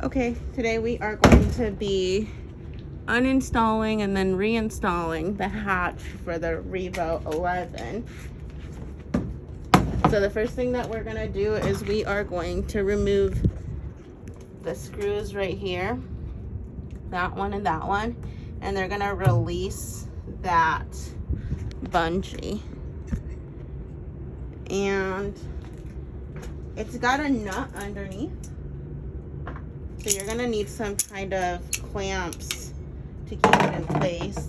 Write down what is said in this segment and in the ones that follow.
Okay, today we are going to be uninstalling and then reinstalling the hatch for the Revo 11. So the first thing that we're going to do is we are going to remove the screws right here, that one and that one, and they're going to release that bungee. And it's got a nut underneath, so you're going to need some kind of clamps to keep it in place.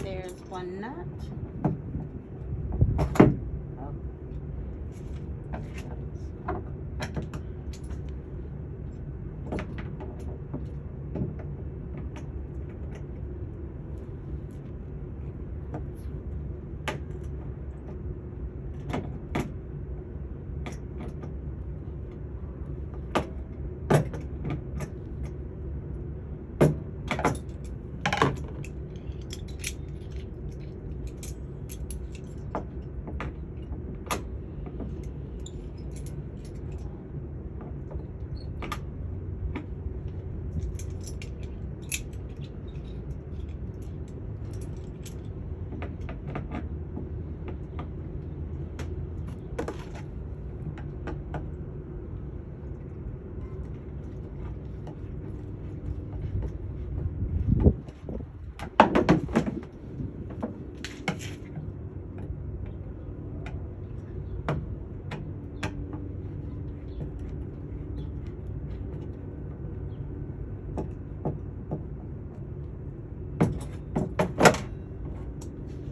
There's one nut. Oh.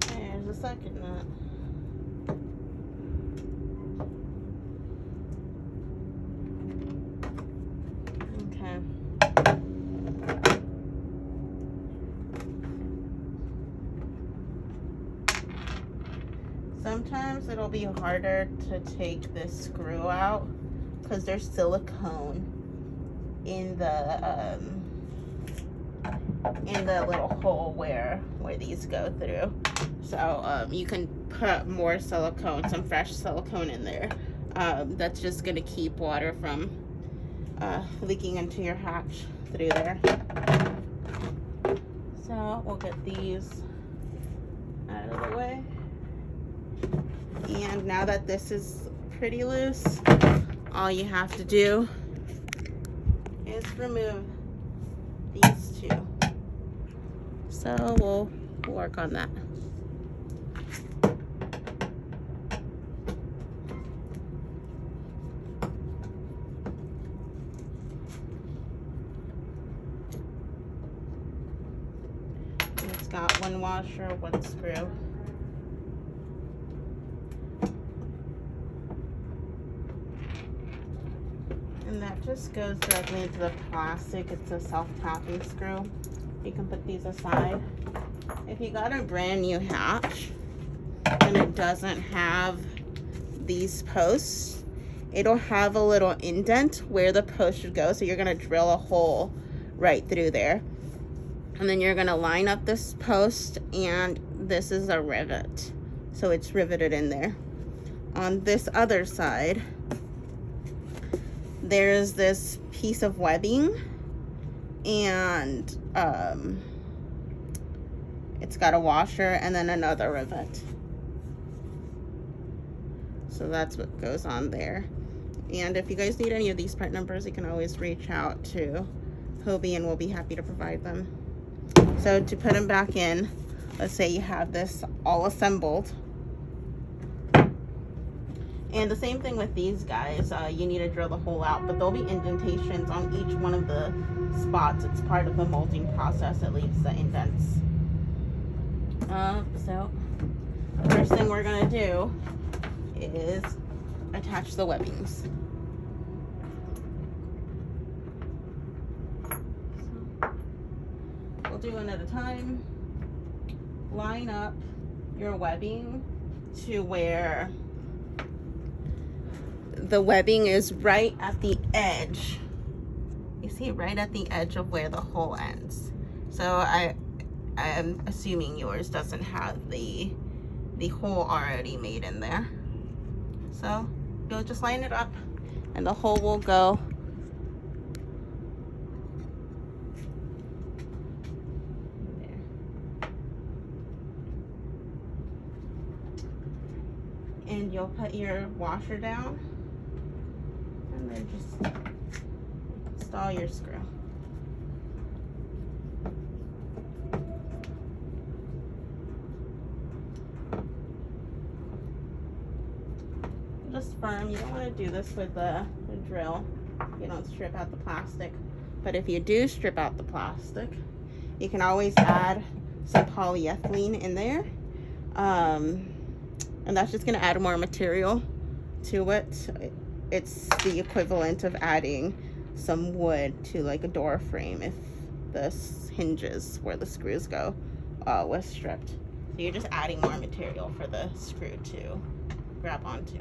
There's the second nut. Okay. Sometimes it'll be harder to take this screw out because there's silicone in the little hole where these go through. So you can put more silicone, some fresh silicone in there. That's just gonna keep water from leaking into your hatch through there. So we'll get these out of the way. And now that this is pretty loose, all you have to do is remove these two. So we'll work on that. It's got one washer, one screw. And that just goes directly into the plastic. It's a self-tapping screw. You can put these aside. If you got a brand new hatch and it doesn't have these posts, it'll have a little indent where the post should go. So you're gonna drill a hole right through there. And then you're gonna line up this post, and this is a rivet. So it's riveted in there. On this other side, there's this piece of webbing, and it's got a washer and then another rivet. So that's what goes on there. And if you guys need any of these part numbers, you can always reach out to Hobie and we'll be happy to provide them. So to put them back in, let's say you have this all assembled And the same thing with these guys. You need to drill the hole out, but there'll be indentations on each one of the spots. It's part of the molding process. It leaves the indents. So first thing we're gonna do is attach the webbings. So we'll do one at a time. Line up your webbing to where the webbing is right at the edge. You see, right at the edge of where the hole ends. So I am assuming yours doesn't have the hole already made in there. So you'll just line it up and the hole will go there. And you'll put your washer down and then just install your screw. Just firm. You don't want to do this with a drill. You don't strip out the plastic. But if you do strip out the plastic, you can always add some polyethylene in there. And that's just going to add more material to it. It's the equivalent of adding some wood to like a door frame if the hinges where the screws go was stripped. So you're just adding more material for the screw to grab onto.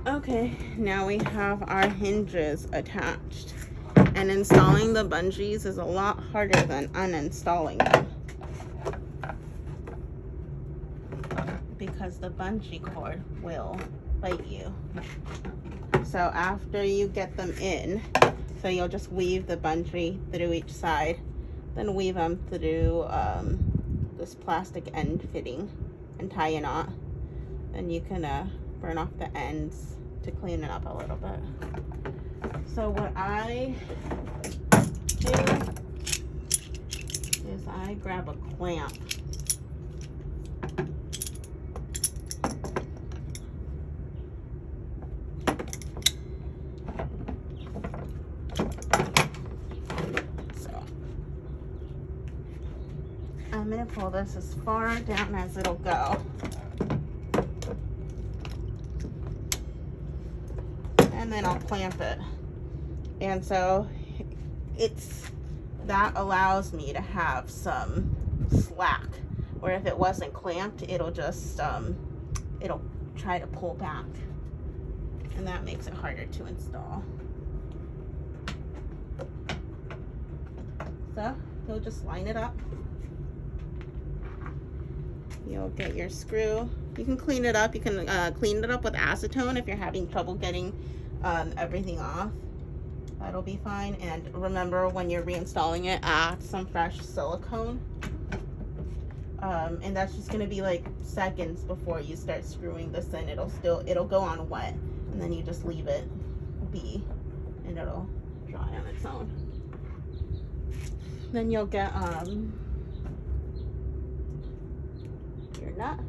Okay, now we have our hinges attached. And installing the bungees is a lot harder than uninstalling them, because the bungee cord will bite you. So after you get them in, so you'll just weave the bungee through each side, then weave them through this plastic end fitting and tie a knot. Then you can burn off the ends to clean it up a little bit. So what I do is I grab a clamp. So I'm gonna pull this as far down as it'll go. And then I'll clamp it. And so that allows me to have some slack, where if it wasn't clamped, it'll just it'll try to pull back, and that makes it harder to install. So you'll just line it up. You'll get your screw. You can clean it up. You can clean it up with acetone if you're having trouble getting everything off. That'll be fine. And remember, when you're reinstalling it, add some fresh silicone. And that's just gonna be like seconds before you start screwing this in. It'll go on wet, and then you just leave it be, and it'll dry on its own. Then you'll get your nut.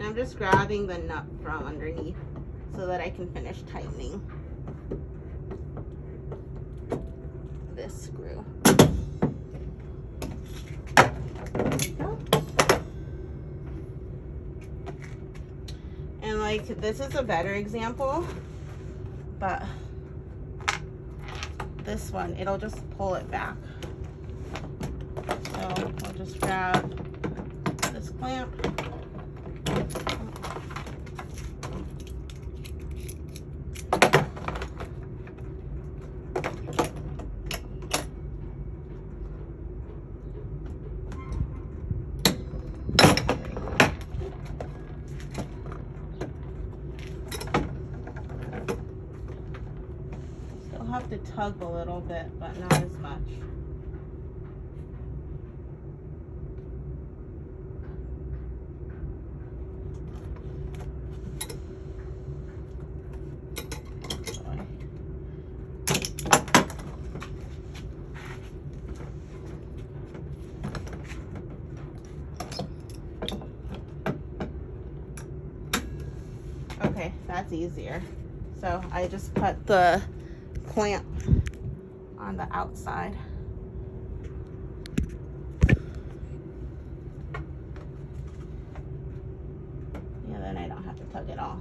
And I'm just grabbing the nut from underneath so that I can finish tightening this screw. There we go. And like, this is a better example, but this one, it'll just pull it back. So I'll just grab this clamp. Still have to tug a little bit, but not as much. Okay, that's easier. So I just put the clamp on the outside. And then I don't have to tug it all.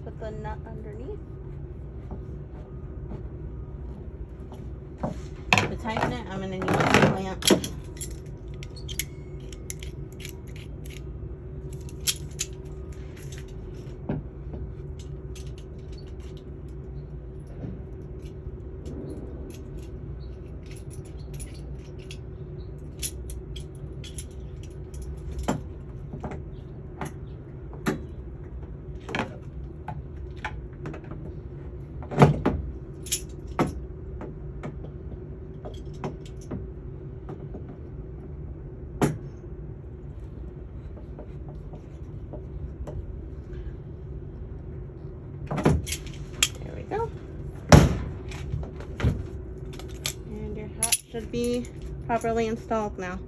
Put the nut underneath. To tighten it, I'm going to need a clamp. Should be properly installed now.